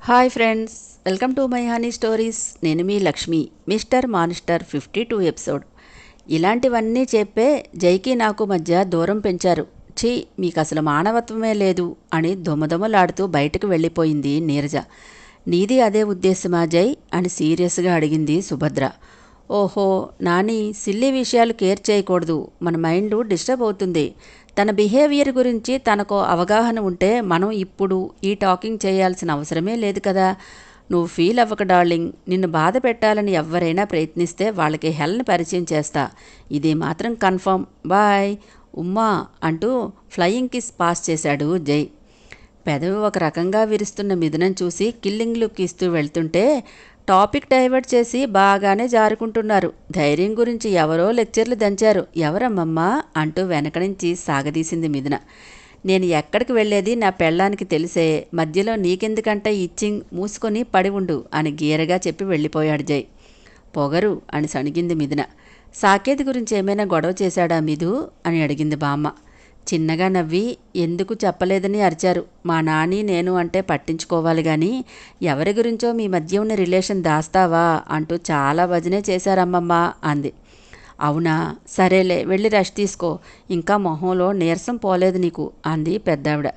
Hi friends, welcome to my honey stories. నేను మీ Lakshmi. Mister మానిస్టర్ 52 ఎపిసోడ్. ఇలాంటివన్నీ చెప్పే జైకి నాకు మధ్య దూరం పెంచారు. ఛీ, మీకు అసలు మానవత్వమే లేదు అని దొమదొమలాడుతూ బయటకు వెళ్ళిపోయింది నీరజ. నీది అదే ఉద్దేశమా జై అని సీరియస్గా అడిగింది సుభద్ర. ఓహో నాని, సిల్లీ విషయాలు కేర్ చేయకూడదు, మన మైండ్ డిస్టర్బ్ అవుతుంది. తన బిహేవియర్ గురించి తనకు అవగాహన ఉంటే మనం ఇప్పుడు ఈ టాకింగ్ చేయాల్సిన అవసరమే లేదు కదా. నువ్వు ఫీల్ అవ్వక డార్లింగ్. నిన్ను బాధ పెట్టాలని ఎవరైనా ప్రయత్నిస్తే వాళ్ళకి హెల్ని పరిచయం చేస్తా. ఇది మాత్రం కన్ఫర్మ్. బాయ్ ఉమ్మా అంటూ ఫ్లయింగ్ కిస్ పాస్ చేశాడు జై. పెదవి ఒక రకంగా విరుస్తున్న మిథునం చూసి కిల్లింగ్ లుక్ ఇస్తూ వెళ్తుంటే టాపిక్ డైవర్ట్ చేసి బాగానే జారుకుంటున్నారు. ధైర్యం గురించి ఎవరో లెక్చర్లు దంచారు. ఎవరమ్మమ్మా అంటూ వెనక నుంచి సాగదీసింది మిథున. నేను ఎక్కడికి వెళ్ళేది నా పెళ్ళానికి తెలిసే, మధ్యలో నీకెందుకంటే ఇచ్చింగ్, మూసుకొని పడి ఉండు అని గీరగా చెప్పి వెళ్ళిపోయాడు జై. పొగరు అని సణిగింది మిథున. సాకేత్ గురించి ఏమైనా గొడవ చేశాడా మిథు అని అడిగింది బామ్మ. చిన్నగా నవ్వి ఎందుకు చెప్పలేదని అరిచారు. మా నాని నేను అంటే పట్టించుకోవాలి కానీ ఎవరి గురించో మీ మధ్య ఉన్న రిలేషన్ దాస్తావా అంటూ చాలా భజనే చేశారమ్మమ్మ అంది. అవునా, సరేలే వెళ్ళి రెస్ట్ తీసుకో, ఇంకా మొహంలో నీరసం పోలేదు నీకు అంది పెద్దావిడ.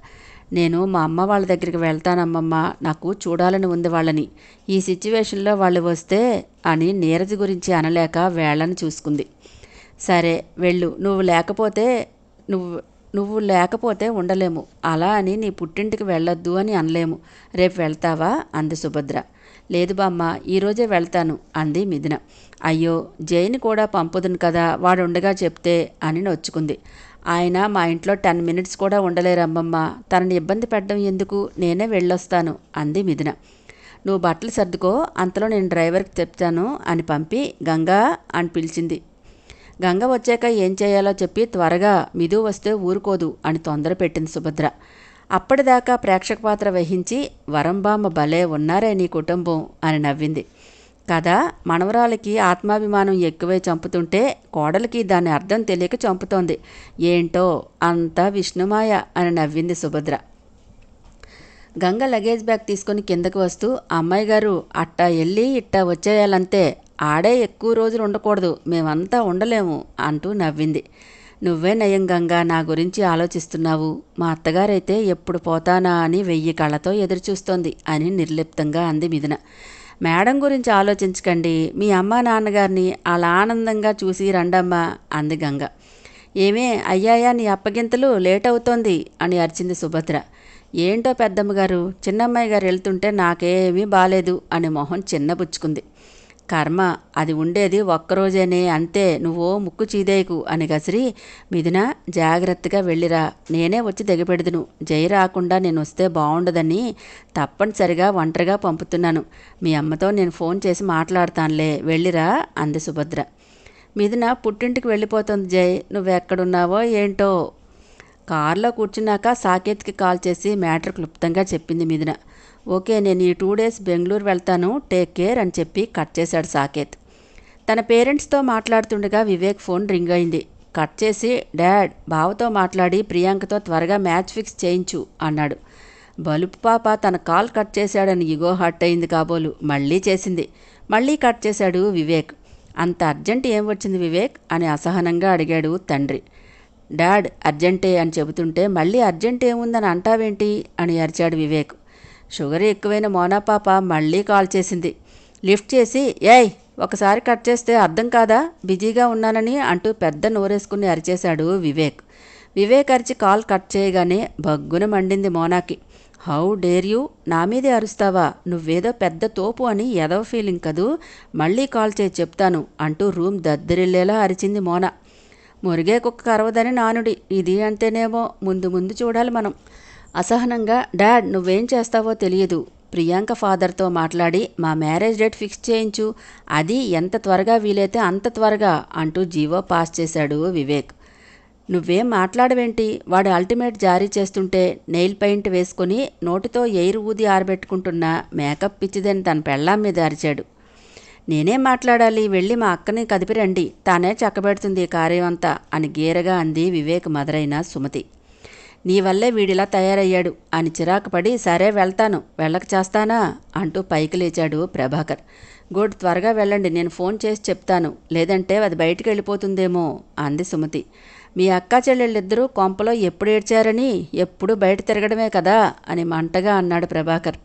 నేను మా అమ్మ వాళ్ళ దగ్గరికి వెళ్తానమ్మమ్మ, నాకు చూడాలని ఉంది వాళ్ళని. ఈ సిచ్యువేషన్లో వాళ్ళు వస్తే అని నీరజ గురించి అనలేక వేళ్ళని చూసుకుంది. సరే వెళ్ళు, నువ్వు లేకపోతే ఉండలేము. అలా అని నీ పుట్టింటికి వెళ్ళొద్దు అని అనలేము. రేపు వెళ్తావా అంది సుభద్ర. లేదు బామ్మ, ఈరోజే వెళ్తాను అంది మిథున. అయ్యో, జైని కూడా పంపుదును కదా, వాడుండగా చెప్తే అని నొచ్చుకుంది. ఆయన మా ఇంట్లో 10 minutes కూడా ఉండలేరమ్మమ్మ, తనని ఇబ్బంది పెట్టడం ఎందుకు, నేనే వెళ్ళొస్తాను అంది మిథున. నువ్వు బట్టలు సర్దుకో, అంతలో నేను డ్రైవర్కి చెప్తాను అని పంపి గంగా అని పిలిచింది. గంగ వచ్చాక ఏం చేయాలో చెప్పి త్వరగా, మిథు వస్తే ఊరుకోదు అని తొందర పెట్టింది సుభద్ర. అప్పటిదాకా ప్రేక్షక పాత్ర వహించి వరంబామ్మ భలే ఉన్నారే నీ కుటుంబం అని నవ్వింది. కదా, మనవరాలకి ఆత్మాభిమానం ఎక్కువై చంపుతుంటే కోడలికి దాని అర్థం తెలియక చంపుతోంది. ఏంటో అంతా విష్ణుమాయ అని నవ్వింది సుభద్ర. గంగ లగేజ్ బ్యాగ్ తీసుకుని కిందకు వస్తూ, అమ్మాయి గారు అట్టా వెళ్ళి ఇట్టా వచ్చేయాలంతే, ఆడే ఎక్కువ రోజులు ఉండకూడదు, మేమంతా ఉండలేము అంటూ నవ్వింది. నువ్వే నయం గంగా, నా గురించి ఆలోచిస్తున్నావు. మా అత్తగారైతే ఎప్పుడు పోతానా అని 1000 కళ్ళతో ఎదురుచూస్తోంది అని నిర్లిప్తంగా అంది మిథున. మేడం గురించి ఆలోచించకండి, మీ అమ్మా నాన్నగారిని అలా ఆనందంగా చూసి రండమ్మా అంది గంగ. ఏమే అయ్యాయా నీ అప్పగింతలు, లేట్ అవుతోంది అని అరిచింది సుభద్ర. ఏంటో పెద్దమ్మగారు, చిన్నమ్మాయి గారు వెళ్తుంటే నాకేమీ బాలేదు అని మొహం చిన్నబుచ్చుకుంది. కర్మ, అది ఉండేది ఒక్కరోజేనే, అంతే, నువ్వు ముక్కు చీదేయకు అని గసిరి, మిథున జాగ్రత్తగా వెళ్ళిరా, నేనే వచ్చి దిగపెడుదును. జై రాకుండా నేను వస్తే బాగుండదని తప్పనిసరిగా ఒంటరిగా పంపుతున్నాను. మీ అమ్మతో నేను ఫోన్ చేసి మాట్లాడతానులే, వెళ్ళిరా అంది సుభద్ర. మిథున పుట్టింటికి వెళ్ళిపోతుంది జై, నువ్వెక్కడున్నావో ఏంటో. కారులో కూర్చున్నాక సాకేత్కి కాల్ చేసి మ్యాటర్ క్లుప్తంగా చెప్పింది మిథున. ఓకే, నేను ఈ 2 days బెంగళూరు వెళ్తాను, టేక్ కేర్ అని చెప్పి కట్ చేశాడు సాకేత్. తన పేరెంట్స్తో మాట్లాడుతుండగా వివేక్ ఫోన్ రింగ్ అయింది. కట్ చేసి, డాడ్, బావతో మాట్లాడి ప్రియాంకతో త్వరగా మ్యాచ్ ఫిక్స్ చేయించు అన్నాడు. బలుపు పాప తన కాల్ కట్ చేశాడని ఇగో హర్ట్ అయింది కాబోలు. మళ్ళీ చేసింది. మళ్ళీ కట్ చేశాడు వివేక్. అంత అర్జెంట్ ఏం వచ్చింది వివేక్ అని అసహనంగా అడిగాడు తండ్రి. డాడ్ అర్జెంటే అని చెబుతుంటే మళ్ళీ అర్జెంట్ ఏముందని అంటావేంటి అని అరిచాడు వివేక్. షుగర్ ఎక్కువైన మోనా పాప మళ్ళీ కాల్ చేసింది. లిఫ్ట్ చేసి, ఏయ్ ఒకసారి కట్ చేస్తే అర్థం కాదా, బిజీగా ఉన్నానని అంటూ పెద్ద నోరేసుకుని అరిచేశాడు వివేక్. వివేక్ అరిచి కాల్ కట్ చేయగానే బగ్గున మండింది మోనాకి. హౌ డేర్ యూ, నా మీదే అరుస్తావా, నువ్వేదో పెద్ద తోపు అని ఎదవ ఫీలింగ్ కదూ, మళ్ళీ కాల్ చేసి చెప్తాను అంటూ రూమ్ దద్దరిల్లేలా అరిచింది మోనా. మురిగే కుక్క కరవదని నానుడి, ఇది అంతేనేమో, ముందు ముందు చూడాలి మనం. అసహనంగా, డాడ్ నువ్వేం చేస్తావో తెలియదు, ప్రియాంక ఫాదర్తో మాట్లాడి మా మ్యారేజ్ డేట్ ఫిక్స్ చేయించు, అది ఎంత త్వరగా వీలైతే అంత త్వరగా అంటూ జీవో పాస్ చేశాడు వివేక్. నువ్వేం మాట్లాడవేంటి, వాడు అల్టిమేట్ జారీ చేస్తుంటే నెయిల్ పెయింట్ వేసుకుని నోటితో ఎయిర్ ఊది ఆరబెట్టుకుంటున్న మేకప్ పిచ్చిదని తన పెళ్ళాం మీద అరిచాడు. నేనేం మాట్లాడాలి, వెళ్ళి మా అక్కని కదిపిరండి, తానే చక్కబెడుతుంది కార్యం అంతా అని గీరగా అంది వివేక్ మదరైన సుమతి. నీ వల్లే వీడిలా తయారయ్యాడు అని చిరాకు పడి సరే వెళ్తాను, వెళ్ళక చేస్తానా అంటూ పైకి లేచాడు ప్రభాకర్. గుడ్, త్వరగా వెళ్ళండి, నేను ఫోన్ చేసి చెప్తాను, లేదంటే అది బయటికి వెళ్ళిపోతుందేమో అంది సుమతి. మీ అక్కా చెల్లెళ్ళిద్దరూ కొంపలో ఎప్పుడు ఏడ్చారని, ఎప్పుడు బయట తిరగడమే కదా అని మంటగా అన్నాడు ప్రభాకర్.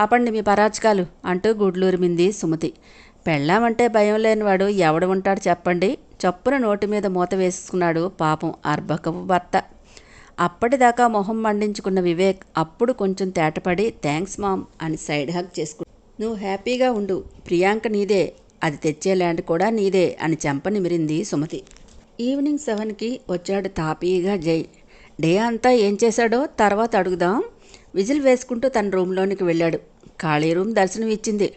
ఆపండి మీ పరాచకాలు అంటూ గుడ్లూరిమింది సుమతి. పెళ్ళామంటే భయం లేనివాడు ఎవడు ఉంటాడు చెప్పండి. చప్పున నోటి మీద మూత వేసుకున్నాడు పాపం అర్భకపు భర్త. అప్పటిదాకా మొహం మండించుకున్న వివేక్ అప్పుడు కొంచెం తేటపడి థ్యాంక్స్ మామ్ అని సైడ్ హగ్ చేసుకు. నువ్వు హ్యాపీగా ఉండు, ప్రియాంక నీదే, అది తెచ్చే ల్యాండ్ కూడా నీదే అని చెంప నిమిరింది సుమతి. ఈవినింగ్ 7కి వచ్చాడు తాపీగా జై. డే అంతా ఏం చేశాడో తర్వాత అడుగుదాం. విజిల్ వేసుకుంటూ తన రూమ్లోనికి వెళ్ళాడు. ఖాళీ రూమ్ దర్శనం ఇచ్చింది.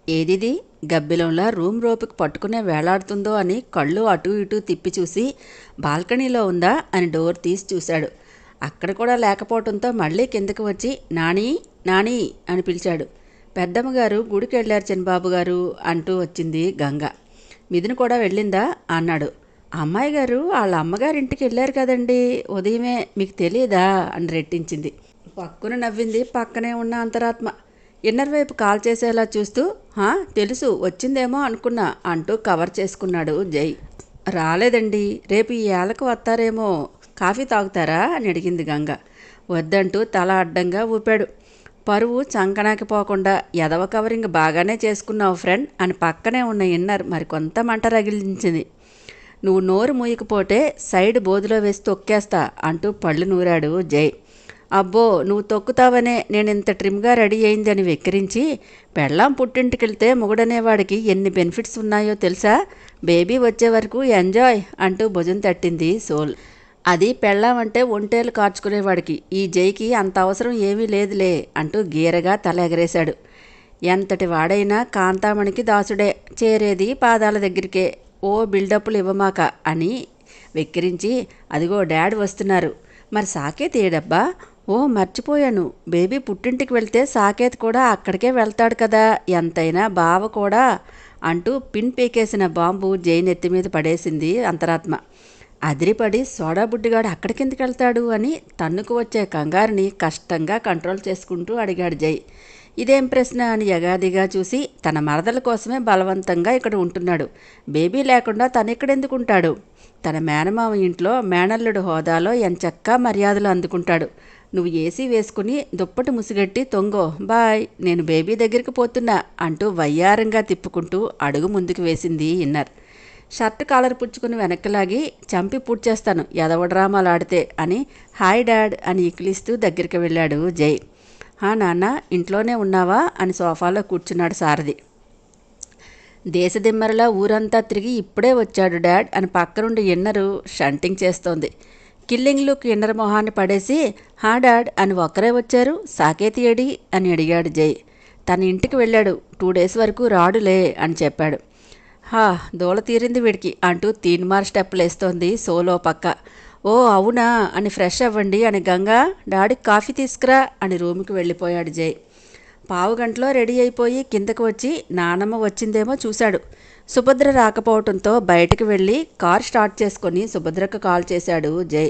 ఏదిది గబ్బిలంలా రూమ్ రోపుకి పట్టుకునే వేలాడుతుందో అని కళ్ళు అటూ ఇటూ తిప్పి చూసి బాల్కనీలో ఉందా అని డోర్ తీసి చూశాడు. అక్కడ కూడా లేకపోవడంతో మళ్ళీ కిందకి వచ్చి నాని నాని అని పిలిచాడు. పెద్దమ్మగారు గుడికి వెళ్ళారు చిన్నబాబు గారు అంటూ వచ్చింది గంగ. మిథున కూడా వెళ్ళిందా అన్నాడు. అమ్మాయి గారు వాళ్ళ అమ్మగారింటికి వెళ్ళారు కదండి ఉదయమే, మీకు తెలియదా అని రెట్టించింది. పక్కున నవ్వింది పక్కనే ఉన్న అంతరాత్మ. ఇన్నర్ వైపు కాల్ చేసేలా చూస్తూ తెలుసు వచ్చిందేమో అనుకున్నా అంటూ కవర్ చేసుకున్నాడు జై. రాలేదండి, రేపు ఈ ఏళ్ళకు వస్తారేమో, కాఫీ తాగుతారా అని అడిగింది గంగ. వద్దంటూ తల అడ్డంగా ఊపాడు. పరువు చంకనాకి పోకుండా ఎదవ కవరింగ్ బాగానే చేసుకున్నావు ఫ్రెండ్ అని పక్కనే ఉన్న ఇన్నర్ మరికొంత మంట రగిలించింది. నువ్వు నోరు మూయకపోతే సైడ్ బోధులో వేసి తొక్కేస్తా అంటూ పళ్ళు నూరాడు జై. అబ్బో నువ్వు తొక్కుతావనే నేను ఇంత ట్రిమ్గా రెడీ అయింది అని వెక్కిరించి, పెళ్ళాం పుట్టింటికెళ్తే మొగుడనేవాడికి ఎన్ని బెనిఫిట్స్ ఉన్నాయో తెలుసా, బేబీ వచ్చే వరకు ఎంజాయ్ అంటూ భుజం తట్టింది సోల్. అది పెళ్ళామంటే ఒంటేలు కార్చుకునేవాడికి, ఈ జైకి అంత అవసరం ఏమీ లేదులే అంటూ గీరగా తల ఎగరేశాడు. ఎంతటి వాడైనా కాంతామణికి దాసుడే, చేరేది పాదాల దగ్గరికే, ఓ బిల్డప్లు ఇవ్వమాక అని వెక్కిరించి, అదిగో డాడ్ వస్తున్నారు, మరి సాకేత్ ఏడబ్బా, ఓ మర్చిపోయాను, బేబీ పుట్టింటికి వెళ్తే సాకేత్ కూడా అక్కడికే వెళ్తాడు కదా, ఎంతైనా బావ కూడా అంటూ పిన్ పీకేసిన బాంబు జై నెత్తి మీద పడేసింది అంతరాత్మ. అదిరిపడి సోడా బుడ్డిగాడు అక్కడికెందుకు వెళ్తాడు అని తన్నుకు వచ్చే కంగారుని కష్టంగా కంట్రోల్ చేసుకుంటూ అడిగాడు జై. ఇదేం ప్రశ్న అని యగాదిగా చూసి, తన మరదల కోసమే బలవంతంగా ఇక్కడ ఉంటున్నాడు, బేబీ లేకుండా తను ఇక్కడెందుకుంటాడు, తన మేనమామ ఇంట్లో మేనల్లుడు హోదాలో ఎంచక్కా మర్యాదలు అందుకుంటాడు. నువ్వు ఏసీ వేసుకుని దుప్పటి ముసిగట్టి తొంగో, బాయ్, నేను బేబీ దగ్గరికి పోతున్నా అంటూ వయ్యారంగా తిప్పుకుంటూ అడుగు ముందుకు వేసింది ఇన్నర్. షర్ట్ కాలర్ పుచ్చుకుని వెనక్కిలాగి, చంపి పూడ్చేస్తాను ఎదవ డ్రామాలు ఆడితే అని హాయ్ డాడ్ అని ఇకిలిస్తూ దగ్గరికి వెళ్ళాడు జై. నాన్న ఇంట్లోనే ఉన్నావా అని సోఫాలో కూర్చున్నాడు సారథి. దేశదిమ్మరలా ఊరంతా తిరిగి ఇప్పుడే వచ్చాడు డాడ్ అని పక్కనుండి ఇన్నరు షంటింగ్ చేస్తోంది. కిల్లింగ్ లుక్ ఇన్నర్ మొహాన్ని పడేసి, డాడ్ అని ఒక్కరే వచ్చారు, సాకేత్ ఏడి అని అడిగాడు జై. తన ఇంటికి వెళ్ళాడు, 2 days వరకు రాడులే అని చెప్పాడు. దూల తీరింది వీడికి అంటూ తీన్మార్ స్టెప్పులు వేస్తోంది సోలో పక్క. ఓ అవునా అని ఫ్రెష్ అవ్వండి అని గంగా, డాడీకి కాఫీ తీసుకురా అని రూమ్కి వెళ్ళిపోయాడు జై. 15 గంటలో రెడీ అయిపోయి కిందకు వచ్చి నానమ్మ వచ్చిందేమో చూశాడు. సుభద్ర రాకపోవడంతో బయటకు వెళ్ళి కార్ స్టార్ట్ చేసుకొని సుభద్రకు కాల్ చేశాడు జై.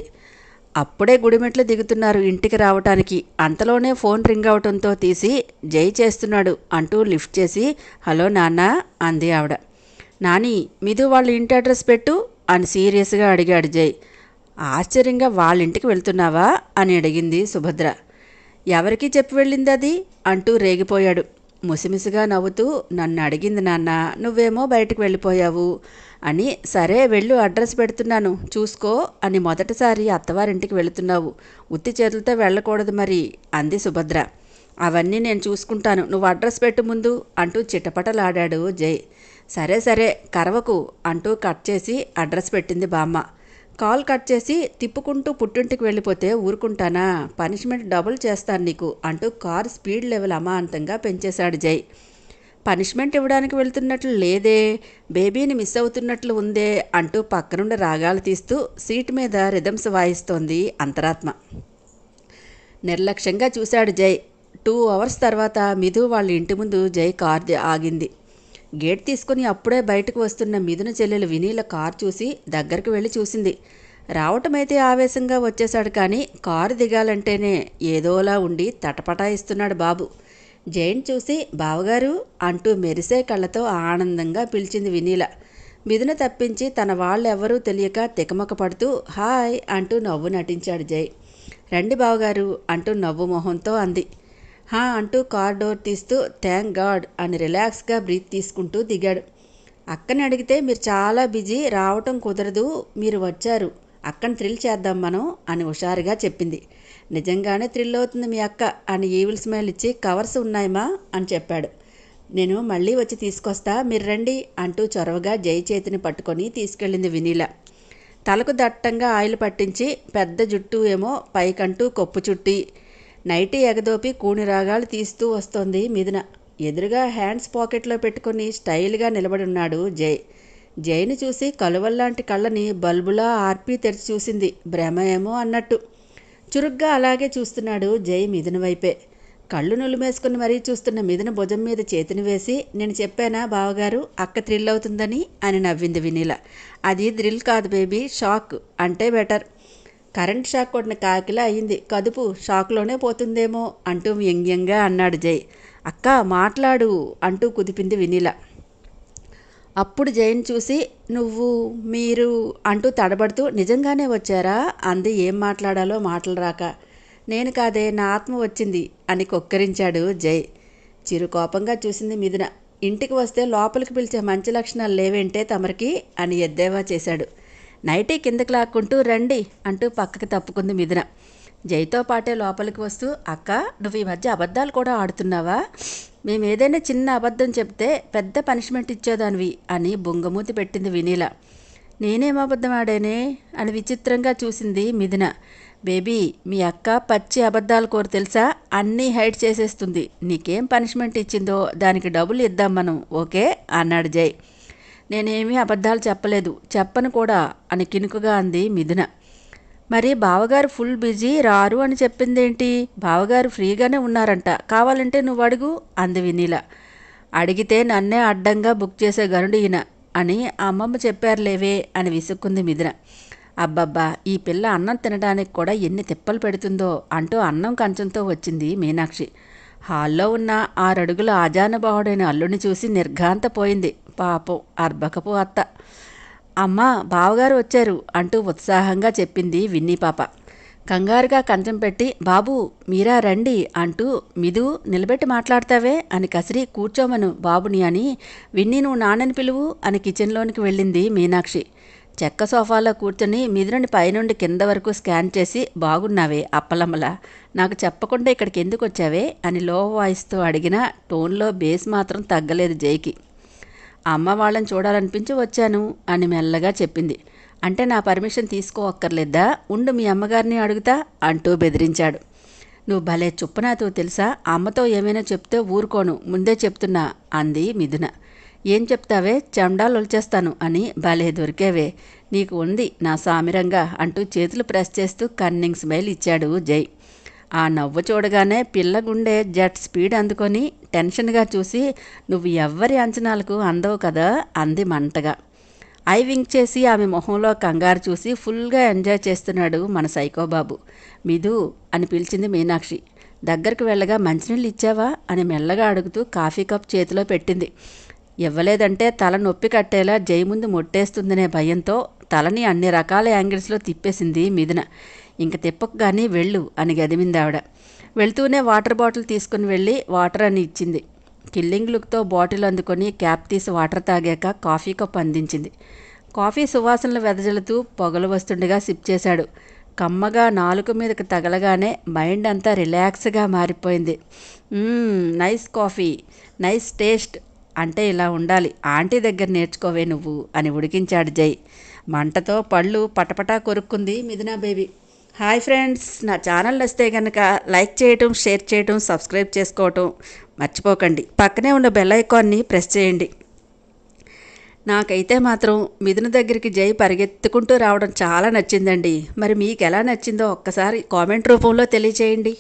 అప్పుడే గుడిమెట్లు దిగుతున్నారు ఇంటికి రావటానికి. అంతలోనే ఫోన్ రింగ్ అవటంతో తీసి, జై చేస్తున్నాడు అంటూ లిఫ్ట్ చేసి, హలో నాన్న అంది ఆవిడ. నాని మిదు వాళ్ళ ఇంటి అడ్రస్ పెట్టు అని సీరియస్గా అడిగాడు జై. ఆశ్చర్యంగా వాళ్ళ ఇంటికి వెళ్తున్నావా అని అడిగింది సుభద్ర. ఎవరికి చెప్పి వెళ్ళింది అది అంటూ రేగిపోయాడు. ముసిముసిగా నవ్వుతూ, నన్ను అడిగింది నాన్న, నువ్వేమో బయటకు వెళ్ళిపోయావు అని. సరే వెళ్ళు, అడ్రస్ పెడుతున్నాను చూసుకో అని. మొదటిసారి అత్తవారింటికి వెళుతున్నావు, ఉత్తి చేతులతో వెళ్ళకూడదు మరి అంది సుభద్ర. అవన్నీ నేను చూసుకుంటాను, నువ్వు అడ్రస్ పెట్టు ముందు అంటూ చిటపటలాడాడు జై. సరే సరే కరవకు అంటూ కట్ చేసి అడ్రస్ పెట్టింది బామ్మ. కాల్ కట్ చేసి తిప్పుకుంటూ పుట్టింటికి వెళ్ళిపోతే ఊరుకుంటానా, పనిష్మెంట్ డబుల్ చేస్తాను నీకు అంటూ కారు స్పీడ్ లెవెల్ అమాంతంగా పెంచేశాడు జై. పనిష్మెంట్ ఇవ్వడానికి వెళ్తున్నట్లు లేదే, బేబీని మిస్ అవుతున్నట్లు ఉందే అంటూ పక్కనుండి రాగాలు తీస్తూ సీట్ మీద రిథమ్స్ వాయిస్తోంది అంతరాత్మ. నిర్లక్ష్యంగా చూశాడు జై. 2 hours తర్వాత మిథు వాళ్ళ ఇంటి ముందు జై కార్ ఆగింది. గేట్ తీసుకుని అప్పుడే బయటకు వస్తున్న మిథున చెల్లెలు వినీల కార్ చూసి దగ్గరకు వెళ్ళి చూసింది. రావటమైతే ఆవేశంగా వచ్చేశాడు, కానీ కారు దిగాలంటేనే ఏదోలా ఉండి తటపటాయిస్తున్నాడు బాబు. జైన్ చూసి బావగారు అంటూ మెరిసే కళ్ళతో ఆనందంగా పిలిచింది వినీల. మిథున తప్పించి తన వాళ్ళెవ్వరూ తెలియక తికమక పడుతూ హాయ్ అంటూ నవ్వు నటించాడు జై. రండి బావగారు అంటూ నవ్వు మొహంతో అంది. హా అంటూ కార్ డోర్ తీస్తూ థ్యాంక్ గాడ్ అని రిలాక్స్గా బ్రీత్ తీసుకుంటూ దిగాడు. అక్కని అడిగితే మీరు చాలా బిజీ, రావటం కుదరదు, మీరు వచ్చారు, అక్కని థ్రిల్ చేద్దాం మనం అని హుషారుగా చెప్పింది. నిజంగానే థ్రిల్ అవుతుంది మీ అక్క అని ఈవిల్ స్మైల్ ఇచ్చి కవర్స్ ఉన్నాయమ్మా అని చెప్పాడు. నేను మళ్ళీ వచ్చి తీసుకొస్తా, మీరు రండి అంటూ చొరవగా జై చేతిని పట్టుకొని తీసుకెళ్ళింది వినీల. తలకు దట్టంగా ఆయిల్ పట్టించి పెద్ద జుట్టు ఏమో పైకంటూ కొప్పు చుట్టి నైటీ ఎగదోపి కూని రాగాలు తీస్తూ వస్తోంది మిథున. ఎదురుగా హ్యాండ్స్ పాకెట్లో పెట్టుకుని స్టైల్గా నిలబడి ఉన్నాడు జై. జైని చూసి కలువల్లాంటి కళ్ళని బల్బులా ఆర్పి తెరిచి చూసింది, భ్రమ ఏమో అన్నట్టు. చురుగ్గా అలాగే చూస్తున్నాడు జై మిథున వైపే. కళ్ళు నులిమేసుకుని మరీ చూస్తున్న మిథున భుజం మీద చేతిని వేసి నేను చెప్పానా బావగారు అక్క థ్రిల్ అవుతుందని అని నవ్వింది వినీల. అది థ్రిల్ కాదు బేబీ, షాక్ అంటే బెటర్. కరెంట్ షాక్ కొట్టిన కాకిలా అయింది, కదుపు షాక్లోనే పోతుందేమో అంటూ వ్యంగ్యంగా అన్నాడు జై. అక్క మాట్లాడు అంటూ కుదిపింది వినీల. అప్పుడు జైన్ చూసి నువ్వు మీరు అంటూ తడబడుతూ నిజంగానే వచ్చారా అంది, ఏం మాట్లాడాలో మాటలు రాక. నేను కాదే, నా ఆత్మ వచ్చింది అని కొక్కరించాడు జై. చిరు కోపంగా చూసింది మిథున. ఇంటికి వస్తే లోపలికి పిలిచే మంచి లక్షణాలు లేవేంటే తమరికి అని ఎద్దేవా చేశాడు. నైటీ కిందకి లాక్కుంటూ రండి అంటూ పక్కకి తప్పుకుంది మిథున. జైతో పాటే లోపలికి వస్తూ అక్క నువ్వు ఈ మధ్య అబద్ధాలు కూడా ఆడుతున్నావా? మేమేదైనా చిన్న అబద్ధం చెప్తే పెద్ద పనిష్మెంట్ ఇచ్చేదానివి అని బొంగమూతి పెట్టింది వినీల. నేనేం అబద్ధం ఆడానే అని విచిత్రంగా చూసింది మిథున. బేబీ మీ అక్క పచ్చి అబద్ధాలు కోరు తెలుసా, అన్నీ హైడ్ చేసేస్తుంది. నీకేం పనిష్మెంట్ ఇచ్చిందో దానికి డబ్బులు ఇద్దాం మనం, ఓకే అన్నాడు జై. నేనేమీ అబద్ధాలు చెప్పలేదు, చెప్పను కూడా అని కినుకుగా అంది మిథున. మరి బావగారు ఫుల్ బిజీ, రారు అని చెప్పిందేంటి? బావగారు ఫ్రీగానే ఉన్నారంట, కావాలంటే నువ్వు అడుగు అంది వినీల. అడిగితే నన్నే అడ్డంగా బుక్ చేసే గనుడు ఈయన అని అమ్మమ్మ చెప్పారులేవే అని విసుక్కుంది మిథున. అబ్బబ్బా ఈ పిల్ల అన్నం తినడానికి కూడా ఎన్ని తిప్పలు పెడుతుందో అంటూ అన్నం కంచంతో వచ్చింది మీనాక్షి. హాల్లో ఉన్న 6 అడుగుల ఆజానుబాహుడైన అల్లుని చూసి నిర్ఘాంతపోయింది. పాపం అర్బకపు అత్త. అమ్మా బావగారు వచ్చారు అంటూ ఉత్సాహంగా చెప్పింది విన్నీ పాప. కంగారుగా కంచం పెట్టి బాబు మీరా రండి అంటూ మిదు నిలబెట్టి మాట్లాడతావే అని కసిరి కూర్చోమను బాబుని అని విన్నీ నువ్వు నాన్నని పిలువు అని కిచెన్లోనికి వెళ్ళింది మీనాక్షి. చెక్క సోఫాలో కూర్చొని మిదురుని పైనుండి కింద వరకు స్కాన్ చేసి బాగున్నావే అప్పలమ్మలా, నాకు చెప్పకుండా ఇక్కడికి ఎందుకు వచ్చావే అని లో వాయిస్తో అడిగిన టోన్లో బేస్ మాత్రం తగ్గలేదు జైకి. అమ్మ వాళ్ళని చూడాలనిపించి వచ్చాను అని మెల్లగా చెప్పింది. అంటే నా పర్మిషన్ తీసుకోవక్కర్లేదా, ఉండు మీ అమ్మగారిని అడుగుతా అంటూ బెదిరించాడు. నువ్వు భలే చుప్పనాతో తెలుసా, అమ్మతో ఏమైనా చెప్తే ఊరుకోను, ముందే చెప్తున్నా అంది మిథున. ఏం చెప్తావే, చెండాలు ఒలిచేస్తాను అని. భలే దొరికేవే, నీకు ఉంది నా సామిరంగా అంటూ చేతులు ప్రెస్ చేస్తూ కన్నింగ్ స్మైల్ ఇచ్చాడు జై. ఆ నవ్వు చూడగానే పిల్ల గుండె జెట్ స్పీడ్ అందుకొని టెన్షన్గా చూసి నువ్వు ఎవ్వరి అంచనాలకు అందవు కదా అంది మంటగా. ఐ వింక్ చేసి ఆమె మొహంలో కంగారు చూసి ఫుల్గా ఎంజాయ్ చేస్తున్నాడు మన సైకోబాబు. మిదు అని పిలిచింది మీనాక్షి. దగ్గరకు వెళ్ళగా మంచినీళ్ళు ఇచ్చావా అని మెల్లగా అడుగుతూ కాఫీ కప్ చేతిలో పెట్టింది. ఇవ్వలేదంటే తల నొప్పి కట్టేలా జై ముందు మొట్టేస్తుందనే భయంతో తలని అన్ని రకాల యాంగిల్స్లో తిప్పేసింది మిథున. ఇంక తిప్పకు కానీ వెళ్ళు అని గదిమింది ఆవిడ. వెళ్తూనే వాటర్ బాటిల్ తీసుకుని వెళ్ళి వాటర్ అని ఇచ్చింది. కిల్లింగ్ లుక్తో బాటిల్ అందుకొని క్యాప్ తీసి వాటర్ తాగాక కాఫీ కప్ అందించింది. కాఫీ సువాసనలు వెదజల్లుతూ పొగలు వస్తుండగా సిప్ చేశాడు. కమ్మగా నాలుక మీదకి తగలగానే మైండ్ అంతా రిలాక్స్గా మారిపోయింది. నైస్ కాఫీ, నైస్ టేస్ట్ అంటే ఇలా ఉండాలి, ఆంటీ దగ్గర నేర్చుకోవే నువ్వు అని ఉడికించాడు జై. మంటతో పళ్ళు పటపటా కొరుక్కుంది మిథునా బేబీ. హాయ్ ఫ్రెండ్స్, నా ఛానల్ నచ్చితే కనుక లైక్ చేయటం, షేర్ చేయటం, సబ్స్క్రైబ్ చేసుకోవటం మర్చిపోకండి. పక్కనే ఉన్న బెల్ ఐకాన్ని ప్రెస్ చేయండి. నాకైతే మాత్రం మిథున దగ్గరికి జై పరిగెత్తుకుంటూ రావడం చాలా నచ్చిందండి. మరి మీకు ఎలా నచ్చిందో ఒక్కసారి కామెంట్ రూపంలో తెలియచేయండి.